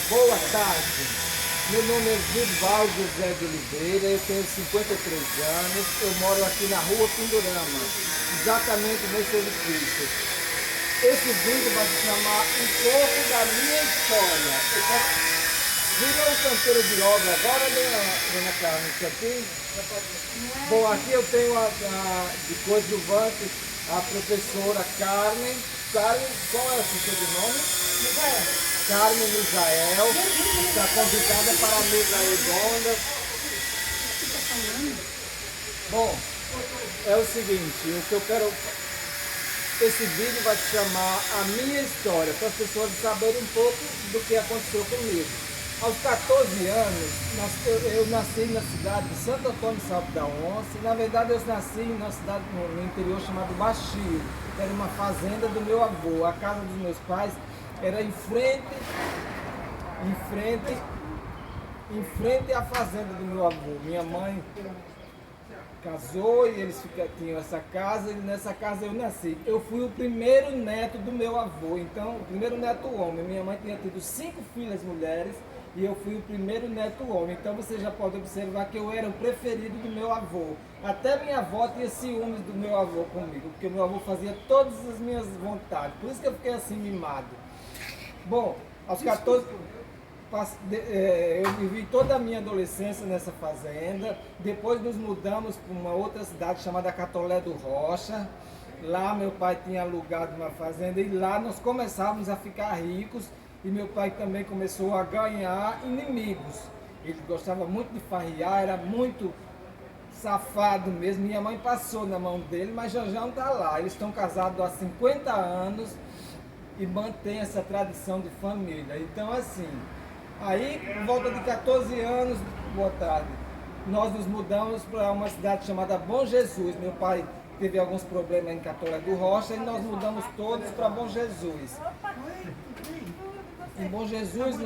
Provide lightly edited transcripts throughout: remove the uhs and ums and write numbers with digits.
Boa tarde. Meu nome é Gilval José de Oliveira, eu tenho 53 anos, eu moro aqui na rua Pindorama, exatamente nesse edifício. Esse vídeo vai se chamar um pouco da minha história. Virou um canteiro de obra agora, dona Carmen, isso aqui? Bom, aqui eu tenho de coadjuvante a professora Carmen. Carmen, qual é o seu sobrenome? Misael. Carmen Misael, está convidada para a mesa redonda. Bom, é o seguinte, o que eu quero... Esse vídeo vai se chamar A Minha História, para as pessoas saberem um pouco do que aconteceu comigo. Aos 14 anos, eu nasci na cidade de Santo Antônio Salto da Onça. Na verdade, eu nasci na cidade no interior chamado Baixio, que era uma fazenda do meu avô. A casa dos meus pais era em frente à fazenda do meu avô. Minha mãe casou e eles tinham essa casa, e nessa casa eu nasci. Eu fui o primeiro neto do meu avô, então, o primeiro neto homem. Minha mãe tinha tido 5 filhas mulheres e eu fui o primeiro neto homem. Então você já pode observar que eu era o preferido do meu avô. Até minha avó tinha ciúmes do meu avô comigo, porque o meu avô fazia todas as minhas vontades. Por isso que eu fiquei assim mimado. Bom, aos 14... eu vivi toda a minha adolescência nessa fazenda. Depois nos mudamos para uma outra cidade chamada Catolé do Rocha. Lá meu pai tinha alugado uma fazenda e lá nós começávamos a ficar ricos. E meu pai também começou a ganhar inimigos. Ele gostava muito de farriar, era muito safado mesmo. Minha mãe passou na mão dele, mas já não está lá. Eles estão casados há 50 anos e mantém essa tradição de família. Então assim... Aí, por volta de 14 anos, boa tarde, nós nos mudamos para uma cidade chamada Bom Jesus. Meu pai teve alguns problemas em Catolé do Rocha e nós mudamos todos para Bom Jesus. Em Bom Jesus,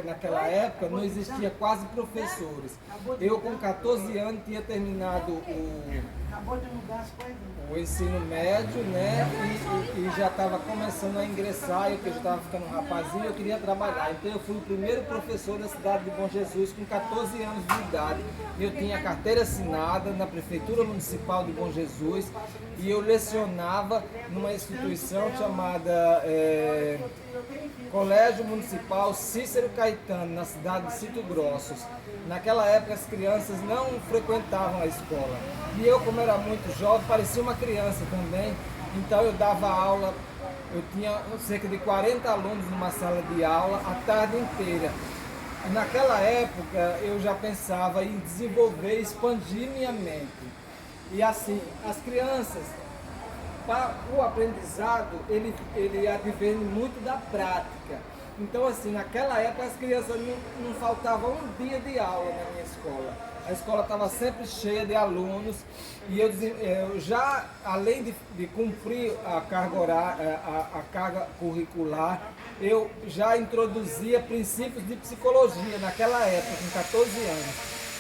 naquela época, não existia quase professores. Eu, com 14 anos, tinha terminado o ensino médio, né? E já estava começando a ingressar, eu já estava ficando um rapazinho, eu queria trabalhar. Então eu fui o primeiro professor da cidade de Bom Jesus com 14 anos de idade. Eu tinha carteira assinada na Prefeitura Municipal de Bom Jesus e eu lecionava numa instituição chamada Colégio Municipal Cícero Caetano, na cidade de Sito Grossos. Naquela época as crianças não frequentavam a escola. E eu, como era muito jovem, parecia uma criança também. Então eu dava aula, eu tinha cerca de 40 alunos numa sala de aula a tarde inteira. E naquela época eu já pensava em desenvolver, expandir minha mente. E assim, as crianças, o aprendizado, ele advém muito da prática. Então assim, naquela época as crianças não faltavam um dia de aula na minha escola. A escola estava sempre cheia de alunos e eu já, além de cumprir a carga curricular, eu já introduzia princípios de psicologia naquela época, com 14 anos.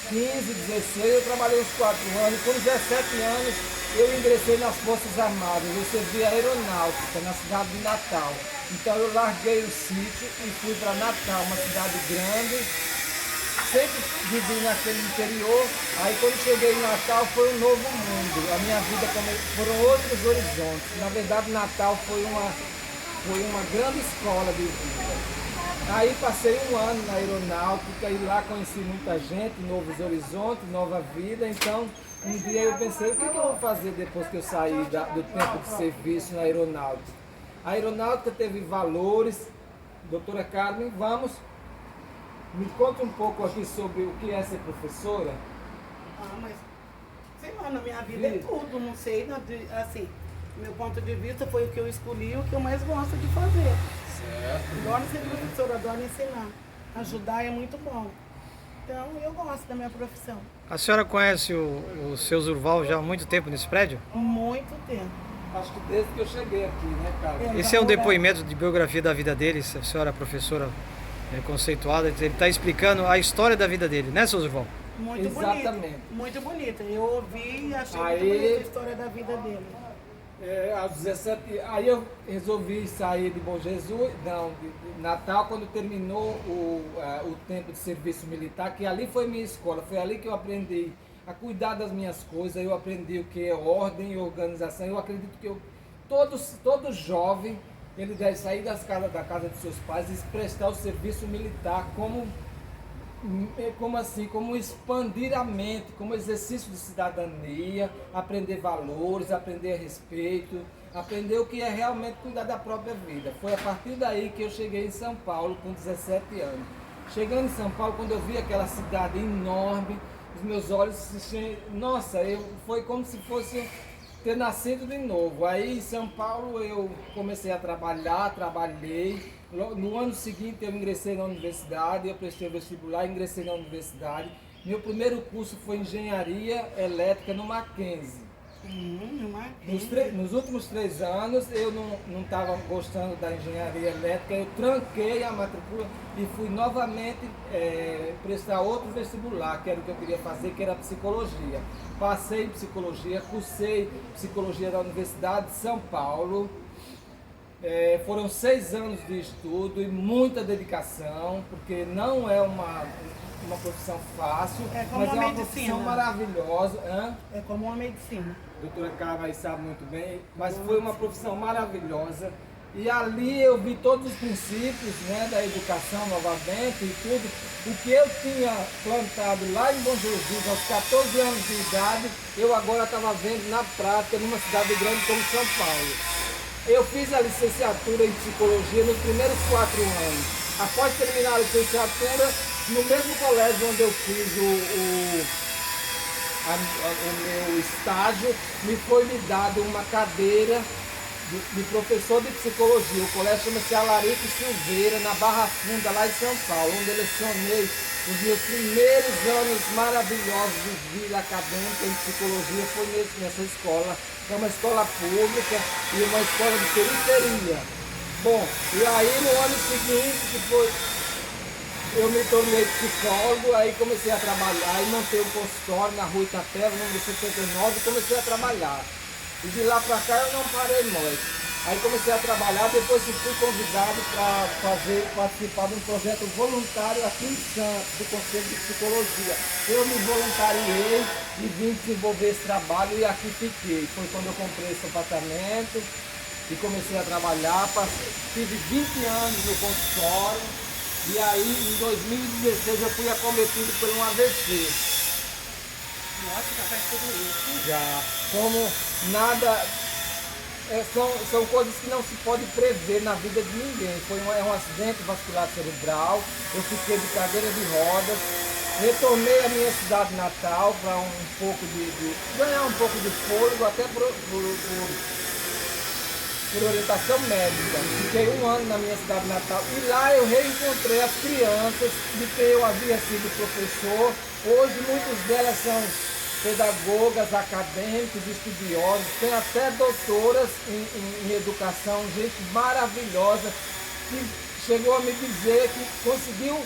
15, 16, eu trabalhei uns 4 anos, com 17 anos eu ingressei nas Forças Armadas, eu servi a aeronáutica na cidade de Natal. Então eu larguei o sítio e fui para Natal, uma cidade grande, sempre vivi naquele interior. Aí quando cheguei em Natal foi um novo mundo, a minha vida foram outros horizontes. Na verdade Natal foi uma grande escola de vida. Aí passei um ano na aeronáutica e lá conheci muita gente, novos horizontes, nova vida. Então, um dia eu pensei, o que eu vou fazer depois que eu sair do tempo de serviço na aeronáutica? A aeronáutica teve valores. Doutora Carmen, me conta um pouco aqui sobre o que é ser professora. Mas, sei lá, na minha vida é tudo, não sei, assim, meu ponto de vista foi o que eu escolhi, o que eu mais gosto de fazer. Certo. Adoro ser professora, adoro ensinar. Ajudar é muito bom. Então, eu gosto da minha profissão. A senhora conhece o seu Zurval já há muito tempo nesse prédio? Muito tempo. Acho que desde que eu cheguei aqui, né, cara? Esse é um depoimento de biografia da vida dele, a senhora é professora conceituada, ele está explicando a história da vida dele, né, seu Zurval? Muito Exatamente. bonita. Muito bonita. Eu ouvi e achei Aí, muito bonita a história da vida dele. Aos 17, aí eu resolvi sair de Bom Jesus, não, de Natal, quando terminou o tempo de serviço militar, que ali foi minha escola, foi ali que eu aprendi a cuidar das minhas coisas, eu aprendi o que é ordem e organização. Eu acredito que todo jovem, ele deve sair da casa de seus pais e prestar o serviço militar como expandir a mente, como exercício de cidadania, aprender valores, aprender respeito, aprender o que é realmente cuidar da própria vida. Foi a partir daí que eu cheguei em São Paulo com 17 anos. Chegando em São Paulo, quando eu vi aquela cidade enorme, os meus olhos foi como se fosse ter nascido de novo. Aí em São Paulo eu comecei a trabalhei. No ano seguinte eu ingressei na universidade, eu prestei o vestibular, ingressei na universidade. Meu primeiro curso foi Engenharia Elétrica no Mackenzie. Nos últimos 3 anos eu não estava gostando da engenharia elétrica, eu tranquei a matrícula e fui novamente prestar outro vestibular, que era o que eu queria fazer, que era psicologia. Passei em psicologia, cursei psicologia da Universidade de São Paulo. Foram 6 anos de estudo e muita dedicação, porque não é uma profissão fácil, mas é uma profissão maravilhosa. É como uma medicina. A doutora Carla aí sabe muito bem, mas foi uma profissão maravilhosa. E ali eu vi todos os princípios, né, da educação novamente e tudo. O que eu tinha plantado lá em Bom Jesus aos 14 anos de idade, eu agora estava vendo na prática numa cidade grande como São Paulo. Eu fiz a licenciatura em psicologia nos primeiros 4 anos. Após terminar a licenciatura, no mesmo colégio onde eu fiz o meu estágio, me foi dado uma cadeira de professor de psicologia. O colégio chama-se Alarico Silveira, na Barra Funda, lá em São Paulo, onde eu lecionei os meus primeiros anos maravilhosos de vida acadêmica em psicologia. Foi nessa escola, que é uma escola pública e uma escola de periferia. Bom, e aí no ano seguinte, eu me tornei psicólogo, aí comecei a trabalhar, aí montei um consultório na Rua Itapeva, número 79, e comecei a trabalhar. E de lá para cá eu não parei mais. Aí comecei a trabalhar, depois fui convidado para participar de um projeto voluntário aqui em Santos, do Conselho de Psicologia. Eu me voluntariei e vim desenvolver esse trabalho e aqui fiquei. Foi quando eu comprei esse apartamento e comecei a trabalhar. Tive 20 anos no consultório e aí em 2016 eu fui acometido por um AVC. Nossa, já faz tudo isso. Já, como nada, são coisas que não se pode prever na vida de ninguém. É um acidente vascular cerebral, eu fiquei de cadeira de rodas, retornei à minha cidade natal para ganhar um pouco de fôlego, até por orientação médica. Fiquei 1 ano na minha cidade natal e lá eu reencontrei as crianças de quem eu havia sido professor. Hoje muitas delas são pedagogas, acadêmicos, estudiosos, tem até doutoras em educação, gente maravilhosa, que chegou a me dizer que conseguiu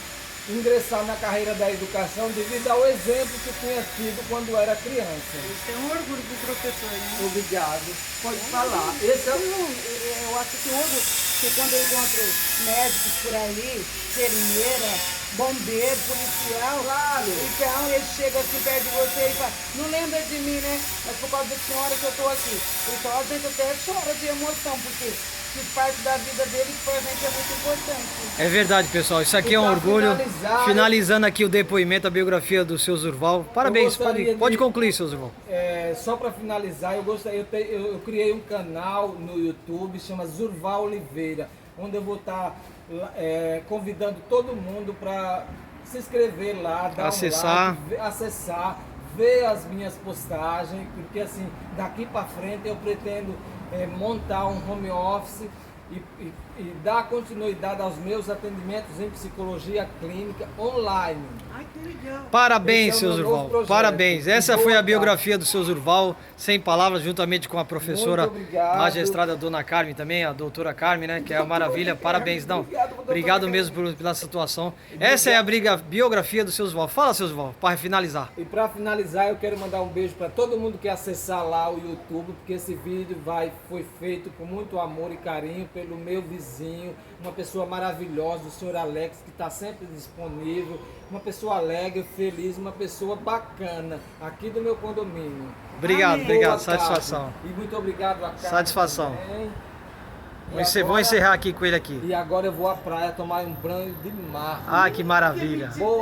ingressar na carreira da educação devido ao exemplo que tinha tido quando era criança. Isso é um orgulho do professor, né? Obrigado. Pode falar. Esse é eu acho que quando eu encontro médicos por aí, enfermeira, bombeiro, policial, claro. Então ele chega assim perto de você e fala, não lembra de mim, né? Mas por causa da senhora que eu tô aqui. Então a gente até chora de emoção, porque que parte da vida dele que pra gente é muito importante. É verdade, pessoal. Isso aqui é um orgulho. Finalizando aqui o depoimento, a biografia do seu Zurval. Parabéns, pode concluir, seu Zurval. Só para finalizar, eu criei um canal no YouTube, chama Zurval Oliveira, onde eu vou estar convidando todo mundo para se inscrever lá, dar acessar. um like, acessar, ver as minhas postagens, porque assim, daqui para frente eu pretendo montar um home office e e dar continuidade aos meus atendimentos em psicologia clínica online. Ai, que legal. Parabéns, Esse é o seu meu novo Zurval. projeto. Parabéns. Essa foi Boa a biografia do seu Zurval, sem palavras, juntamente com a professora Muito obrigado. magistrada Dona Carmen também, a doutora Carmen, né? Que é uma maravilha. Parabéns. Não, obrigado mesmo pela situação. Essa é a biografia do seu Zurval. Fala, seu Zurval, para finalizar. E para finalizar, eu quero mandar um beijo para todo mundo que acessar lá o YouTube, porque esse vídeo foi feito com muito amor e carinho pelo meu vizinho, uma pessoa maravilhosa, o senhor Alex, que está sempre disponível, uma pessoa alegre, feliz, uma pessoa bacana aqui do meu condomínio. Obrigado, Amém. obrigado. Boa tarde. Satisfação. E muito obrigado a Carmen Satisfação. também. E Vamos agora- encerrar aqui com ele aqui. E agora eu vou à praia tomar um banho de mar. Ah, que maravilha. Boa